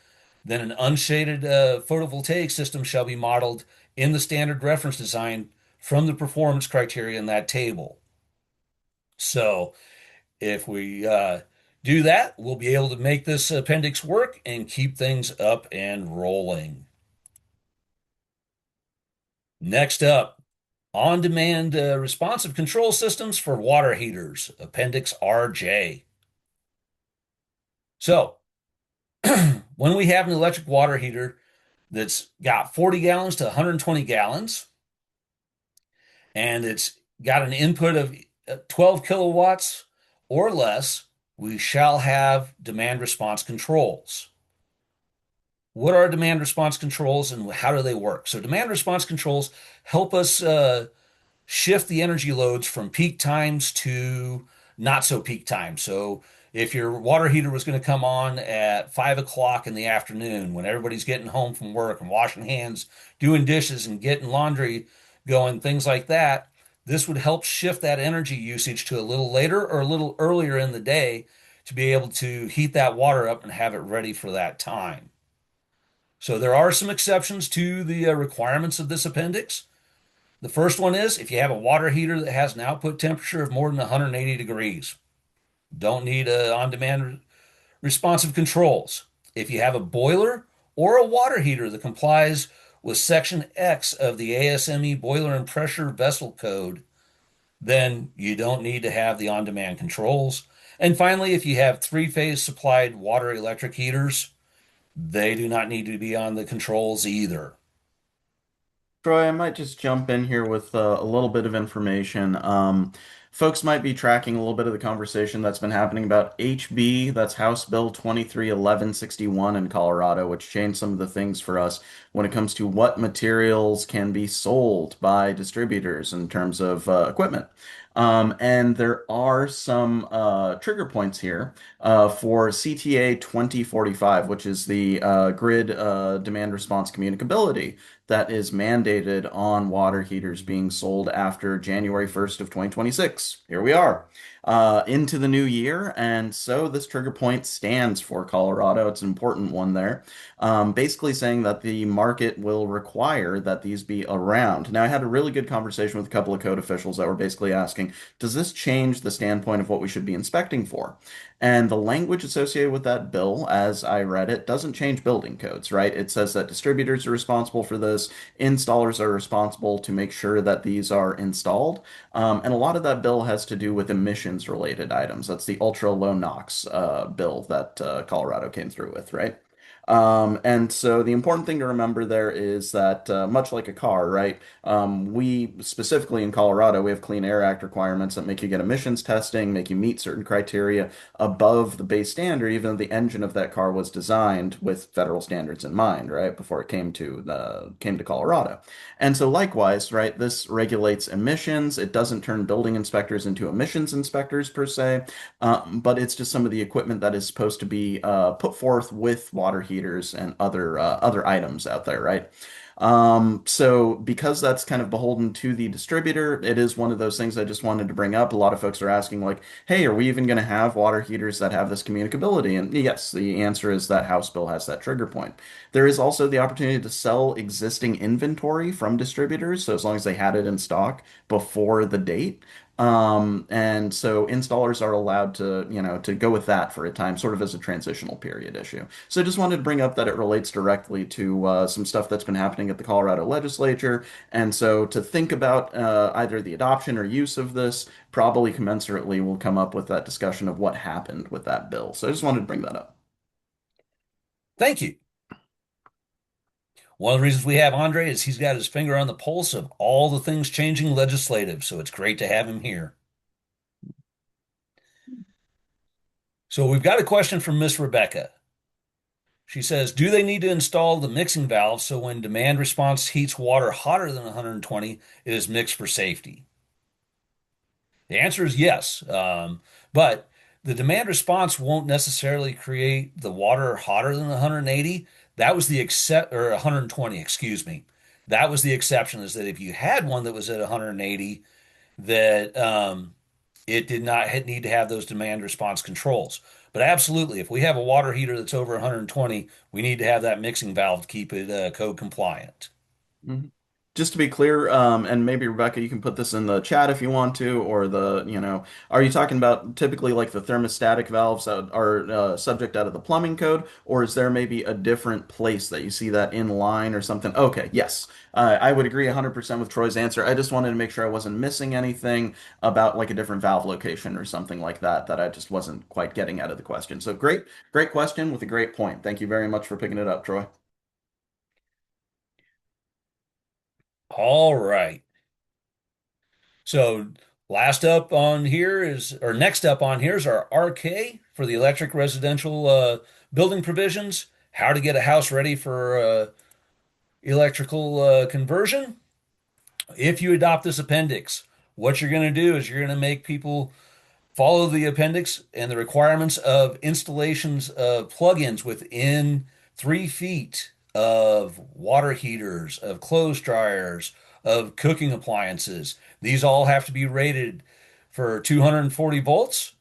Speaker 1: then an unshaded photovoltaic system shall be modeled in the standard reference design from the performance criteria in that table. So if we do that, we'll be able to make this appendix work and keep things up and rolling. Next up, on-demand responsive control systems for water heaters, Appendix RJ. So when we have an electric water heater that's got 40 gallons to 120 gallons, and it's got an input of 12 kilowatts or less, we shall have demand response controls. What are demand response controls and how do they work? So, demand response controls help us shift the energy loads from peak times to not so peak times. So if your water heater was going to come on at 5 o'clock in the afternoon when everybody's getting home from work and washing hands, doing dishes and getting laundry going, things like that, this would help shift that energy usage to a little later or a little earlier in the day to be able to heat that water up and have it ready for that time. So there are some exceptions to the requirements of this appendix. The first one is if you have a water heater that has an output temperature of more than 180 degrees, don't need on-demand responsive controls. If you have a boiler or a water heater that complies with Section X of the ASME Boiler and Pressure Vessel Code, then you don't need to have the on-demand controls. And finally, if you have three-phase supplied water electric heaters, they do not need to be on the controls either.
Speaker 2: Troy, I might just jump in here with a little bit of information. Folks might be tracking a little bit of the conversation that's been happening about HB, that's House Bill 231161 in Colorado, which changed some of the things for us when it comes to what materials can be sold by distributors in terms of equipment. And there are some trigger points here for CTA 2045, which is the grid demand response communicability that is mandated on water heaters being sold after January 1st of 2026. Here we are. Into the new year, and so this trigger point stands for Colorado. It's an important one there. Basically saying that the market will require that these be around. Now, I had a really good conversation with a couple of code officials that were basically asking, does this change the standpoint of what we should be inspecting for? And the language associated with that bill, as I read it, doesn't change building codes, right? It says that distributors are responsible for this, installers are responsible to make sure that these are installed. And a lot of that bill has to do with emissions related items. That's the ultra low NOx bill that Colorado came through with, right? And so the important thing to remember there is that much like a car, right? We specifically in Colorado, we have Clean Air Act requirements that make you get emissions testing, make you meet certain criteria above the base standard, even though the engine of that car was designed with federal standards in mind, right? Before it came to Colorado. And so likewise, right, this regulates emissions. It doesn't turn building inspectors into emissions inspectors per se, but it's just some of the equipment that is supposed to be put forth with water heaters and other items out there, right? So because that's kind of beholden to the distributor, it is one of those things I just wanted to bring up. A lot of folks are asking like, hey, are we even going to have water heaters that have this communicability? And yes, the answer is that House bill has that trigger point. There is also the opportunity to sell existing inventory from distributors, so as long as they had it in stock before the date. And so installers are allowed to, to go with that for a time, sort of as a transitional period issue. So I just wanted to bring up that it relates directly to some stuff that's been happening at the Colorado legislature. And so to think about either the adoption or use of this, probably commensurately will come up with that discussion of what happened with that bill. So I just wanted to bring that up.
Speaker 1: Thank you. One of the reasons we have Andre is he's got his finger on the pulse of all the things changing legislative, so it's great to have him here. So we've got a question from Miss Rebecca. She says, do they need to install the mixing valve so when demand response heats water hotter than 120, it is mixed for safety? The answer is yes. But the demand response won't necessarily create the water hotter than 180. That was the except or 120, excuse me. That was the exception is that if you had one that was at 180, that it did not need to have those demand response controls. But absolutely, if we have a water heater that's over 120, we need to have that mixing valve to keep it code compliant.
Speaker 2: Mhm. just to be clear, and maybe Rebecca, you can put this in the chat if you want to, or are you talking about typically like the thermostatic valves that are subject out of the plumbing code, or is there maybe a different place that you see that in line or something? Okay, yes. I would agree 100% with Troy's answer. I just wanted to make sure I wasn't missing anything about like a different valve location or something like that that I just wasn't quite getting out of the question. So great, great question with a great point. Thank you very much for picking it up, Troy.
Speaker 1: All right. So last up on here is, or next up on here is our RK for the electric residential building provisions. How to get a house ready for electrical conversion. If you adopt this appendix, what you're going to do is you're going to make people follow the appendix and the requirements of installations of plugins within 3 feet of water heaters, of clothes dryers, of cooking appliances. These all have to be rated for 240 volts.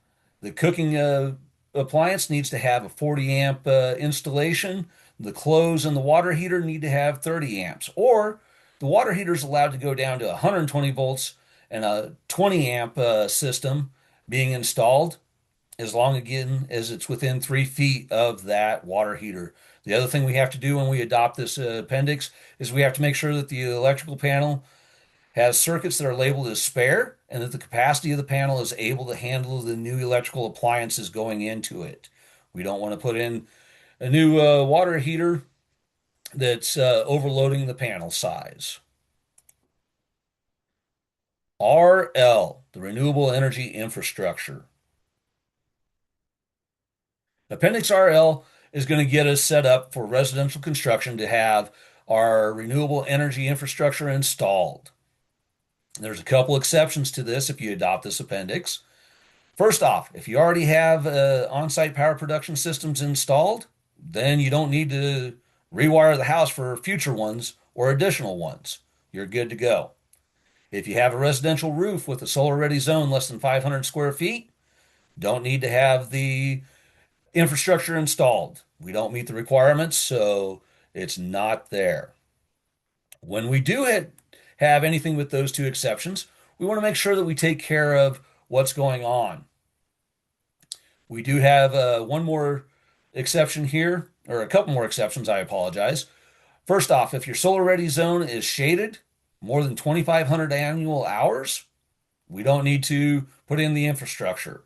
Speaker 1: The cooking appliance needs to have a 40 amp installation. The clothes and the water heater need to have 30 amps. Or the water heater is allowed to go down to 120 volts and a 20 amp system being installed as long again as it's within 3 feet of that water heater. The other thing we have to do when we adopt this appendix is we have to make sure that the electrical panel has circuits that are labeled as spare and that the capacity of the panel is able to handle the new electrical appliances going into it. We don't want to put in a new water heater that's overloading the panel size. RL, the renewable energy infrastructure. Appendix RL is going to get us set up for residential construction to have our renewable energy infrastructure installed. There's a couple exceptions to this if you adopt this appendix. First off, if you already have on-site power production systems installed, then you don't need to rewire the house for future ones or additional ones. You're good to go. If you have a residential roof with a solar-ready zone less than 500 square feet, don't need to have the infrastructure installed. We don't meet the requirements, so it's not there. When we do have anything with those two exceptions, we want to make sure that we take care of what's going on. We do have one more exception here, or a couple more exceptions, I apologize. First off, if your solar ready zone is shaded more than 2,500 annual hours, we don't need to put in the infrastructure.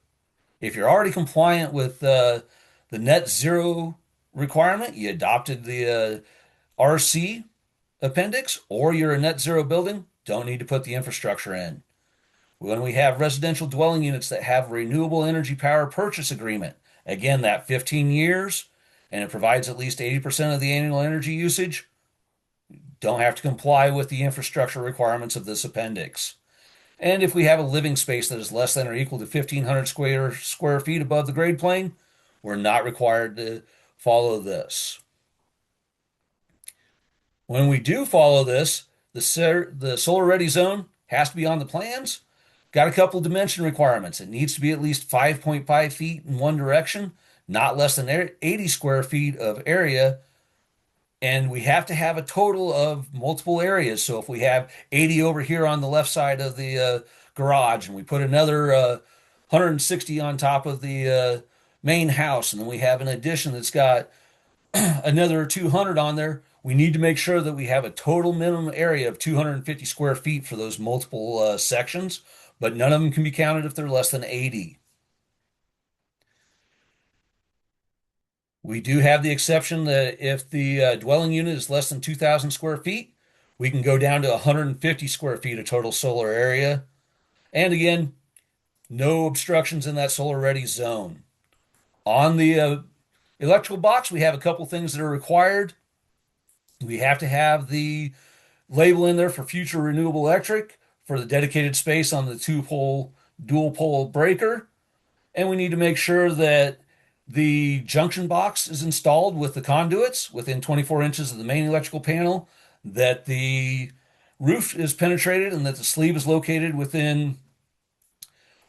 Speaker 1: If you're already compliant with the net zero requirement, you adopted the RC appendix, or you're a net zero building, don't need to put the infrastructure in. When we have residential dwelling units that have a renewable energy power purchase agreement, again, that 15 years, and it provides at least 80% of the annual energy usage, don't have to comply with the infrastructure requirements of this appendix. And if we have a living space that is less than or equal to 1,500 square feet above the grade plane, we're not required to follow this. When we do follow this, the solar ready zone has to be on the plans. Got a couple dimension requirements. It needs to be at least 5.5 feet in one direction, not less than 80 square feet of area, and we have to have a total of multiple areas. So if we have 80 over here on the left side of the garage, and we put another 160 on top of the main house, and then we have an addition that's got another 200 on there, we need to make sure that we have a total minimum area of 250 square feet for those multiple sections, but none of them can be counted if they're less than 80. We do have the exception that if the dwelling unit is less than 2,000 square feet, we can go down to 150 square feet of total solar area. And again, no obstructions in that solar ready zone. On the electrical box, we have a couple things that are required. We have to have the label in there for future renewable electric for the dedicated space on the two-pole dual pole breaker. And we need to make sure that the junction box is installed with the conduits within 24 inches of the main electrical panel, that the roof is penetrated, and that the sleeve is located within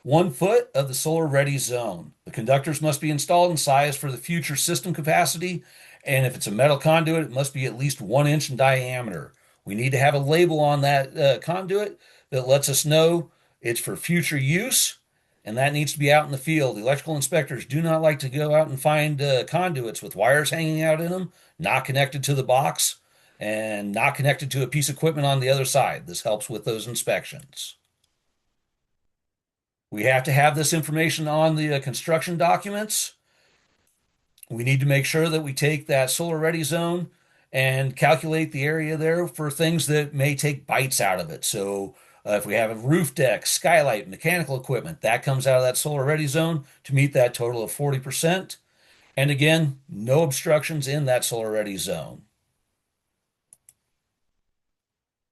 Speaker 1: 1 foot of the solar ready zone. The conductors must be installed and sized for the future system capacity, and if it's a metal conduit, it must be at least 1 inch in diameter. We need to have a label on that conduit that lets us know it's for future use, and that needs to be out in the field. Electrical inspectors do not like to go out and find conduits with wires hanging out in them, not connected to the box, and not connected to a piece of equipment on the other side. This helps with those inspections. We have to have this information on the construction documents. We need to make sure that we take that solar ready zone and calculate the area there for things that may take bites out of it. So if we have a roof deck, skylight, mechanical equipment, that comes out of that solar ready zone to meet that total of 40%. And again, no obstructions in that solar ready zone.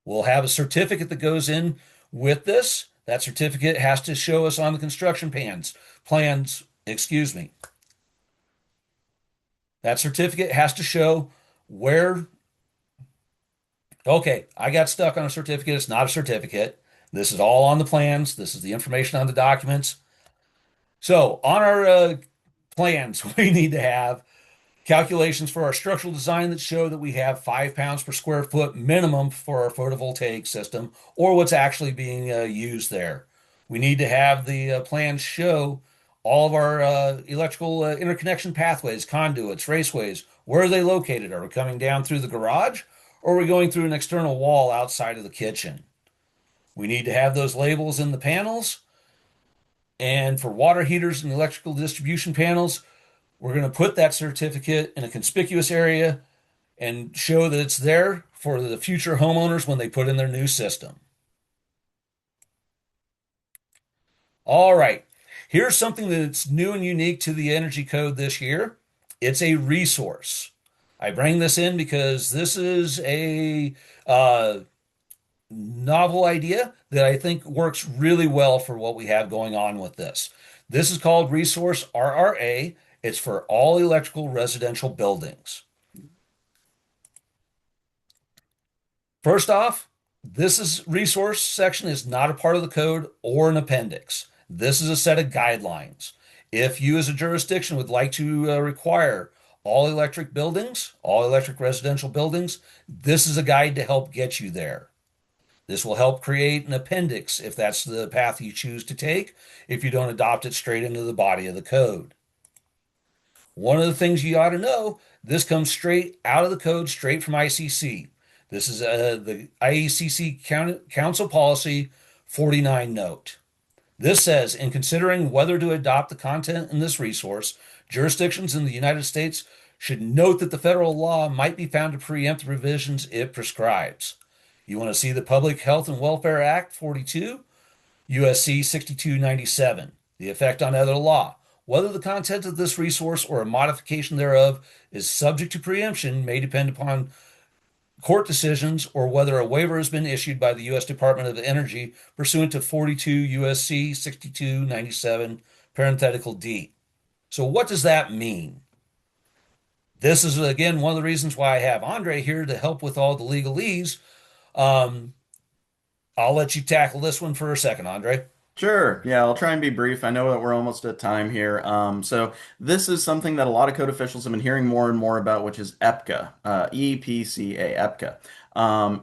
Speaker 1: We'll have a certificate that goes in with this. That certificate has to show us on the construction plans, excuse me. That certificate has to show where, okay, I got stuck on a certificate. It's not a certificate. This is all on the plans. This is the information on the documents. So on our plans, we need to have calculations for our structural design that show that we have 5 pounds per square foot minimum for our photovoltaic system or what's actually being used there. We need to have the plans show all of our electrical interconnection pathways, conduits, raceways. Where are they located? Are we coming down through the garage or are we going through an external wall outside of the kitchen? We need to have those labels in the panels. And for water heaters and electrical distribution panels, we're going to put that certificate in a conspicuous area and show that it's there for the future homeowners when they put in their new system. All right. Here's something that's new and unique to the Energy Code this year. It's a resource. I bring this in because this is a novel idea that I think works really well for what we have going on with this. This is called Resource RRA. It's for all electrical residential buildings. First off, this is resource section is not a part of the code or an appendix. This is a set of guidelines. If you as a jurisdiction would like to require all electric buildings, all electric residential buildings, this is a guide to help get you there. This will help create an appendix if that's the path you choose to take, if you don't adopt it straight into the body of the code. One of the things you ought to know, this comes straight out of the code, straight from ICC. This is the IECC Council Policy 49 note. This says, in considering whether to adopt the content in this resource, jurisdictions in the United States should note that the federal law might be found to preempt the provisions it prescribes. You want to see the Public Health and Welfare Act 42, USC 6297, the effect on other law. Whether the content of this resource or a modification thereof is subject to preemption may depend upon court decisions or whether a waiver has been issued by the U.S. Department of Energy pursuant to 42 USC 6297, parenthetical D. So what does that mean? This is, again, one of the reasons why I have Andre here to help with all the legalese. Um, I'll let you tackle this one for a second, Andre.
Speaker 2: Sure. Yeah, I'll try and be brief. I know that we're almost at time here. So this is something that a lot of code officials have been hearing more and more about, which is EPCA, EPCA, EPCA.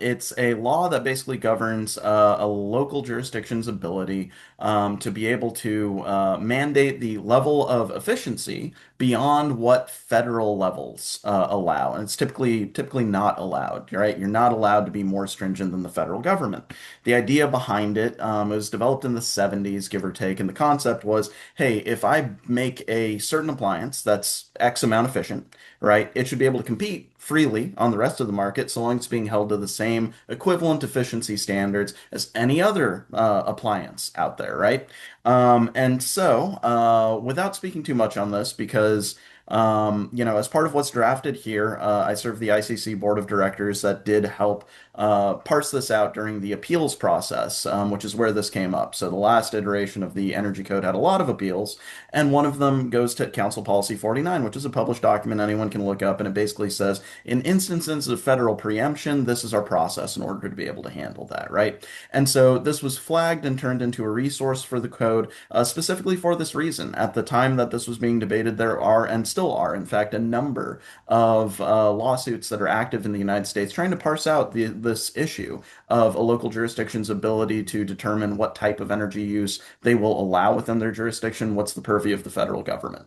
Speaker 2: It's a law that basically governs a local jurisdiction's ability to be able to mandate the level of efficiency beyond what federal levels allow, and it's typically not allowed. Right? You're not allowed to be more stringent than the federal government. The idea behind it, was developed in the 70s, give or take, and the concept was, hey, if I make a certain appliance that's X amount efficient, right, it should be able to compete freely on the rest of the market so long as it's being held to the same equivalent efficiency standards as any other appliance out there, right? Without speaking too much on this, because as part of what's drafted here, I serve the ICC board of directors that did help parse this out during the appeals process, which is where this came up. So the last iteration of the Energy Code had a lot of appeals, and one of them goes to Council Policy 49, which is a published document anyone can look up, and it basically says, in instances of federal preemption, this is our process in order to be able to handle that, right? And so this was flagged and turned into a resource for the code, specifically for this reason. At the time that this was being debated, there are, and still are, in fact, a number of lawsuits that are active in the United States trying to parse out this issue of a local jurisdiction's ability to determine what type of energy use they will allow within their jurisdiction, what's the purview of the federal government.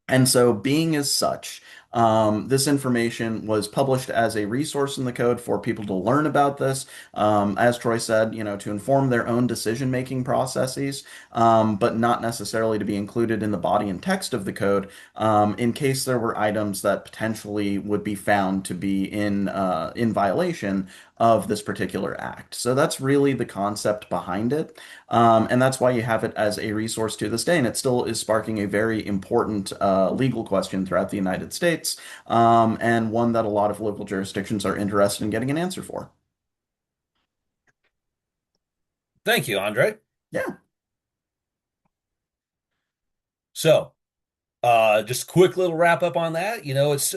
Speaker 2: And so, being as such, this information was published as a resource in the code for people to learn about this. As Troy said, to inform their own decision-making processes, but not necessarily to be included in the body and text of the code, in case there were items that potentially would be found to be in violation of this particular act. So that's really the concept behind it. And that's why you have it as a resource to this day. And it still is sparking a very important legal question throughout the United States, and one that a lot of local jurisdictions are interested in getting an answer for.
Speaker 1: Thank you, Andre.
Speaker 2: Yeah.
Speaker 1: So, just a quick little wrap up on that. It's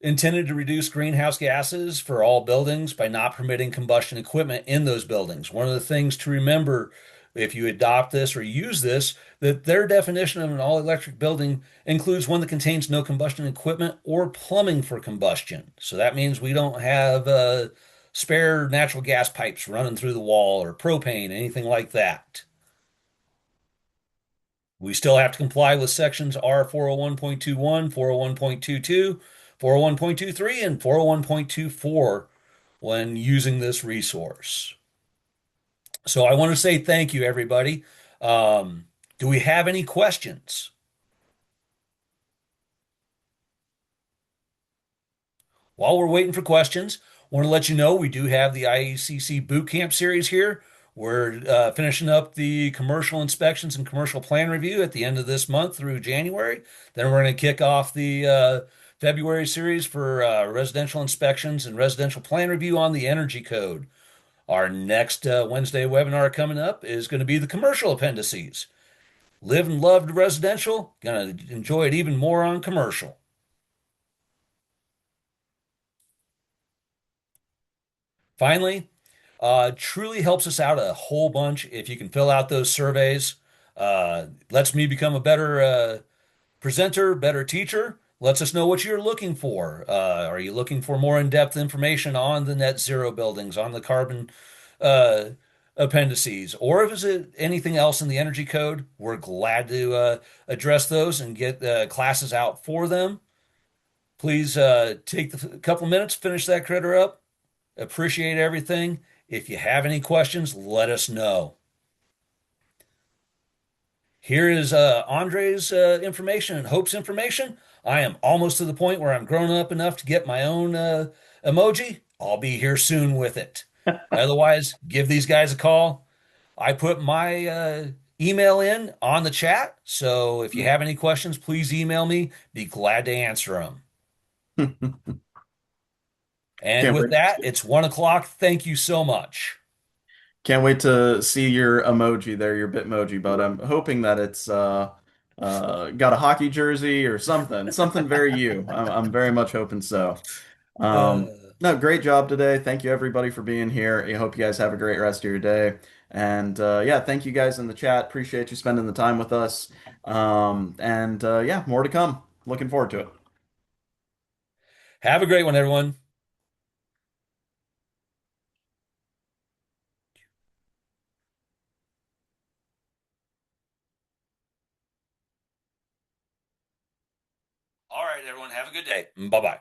Speaker 1: intended to reduce greenhouse gases for all buildings by not permitting combustion equipment in those buildings. One of the things to remember if you adopt this or use this, that their definition of an all-electric building includes one that contains no combustion equipment or plumbing for combustion. So that means we don't have spare natural gas pipes running through the wall or propane, anything like that. We still have to comply with sections R 401.21, 401.22, 401.23, and 401.24 when using this resource. So I want to say thank you, everybody. Do we have any questions? While we're waiting for questions, I want to let you know we do have the IECC Boot Camp series here. We're finishing up the commercial inspections and commercial plan review at the end of this month through January. Then we're going to kick off the February series for residential inspections and residential plan review on the energy code. Our next Wednesday webinar coming up is going to be the commercial appendices. Live and loved residential, going to enjoy it even more on commercial. Finally, truly helps us out a whole bunch if you can fill out those surveys. Lets me become a better presenter, better teacher. Lets us know what you're looking for. Are you looking for more in-depth information on the net zero buildings, on the carbon uh, appendices, or if is it anything else in the energy code? We're glad to address those and get classes out for them. Please take the couple minutes, finish that critter up. Appreciate everything. If you have any questions, let us know. Here is Andre's information and Hope's information. I am almost to the point where I'm grown up enough to get my own emoji. I'll be here soon with it. Otherwise, give these guys a call. I put my email in on the chat. So if you have any questions, please email me. Be glad to answer them. And
Speaker 2: Can't
Speaker 1: with
Speaker 2: wait.
Speaker 1: that, it's 1 o'clock. Thank you so much.
Speaker 2: Can't wait to see your emoji there, your Bitmoji, but I'm hoping that it's got a hockey jersey or something, something very you. I'm very much hoping so. No, great job today. Thank you everybody for being here. I hope you guys have a great rest of your day. And yeah, thank you guys in the chat. Appreciate you spending the time with us. And yeah, more to come. Looking forward to it.
Speaker 1: Have a great one, everyone. All right, everyone. Have a good day. Bye bye.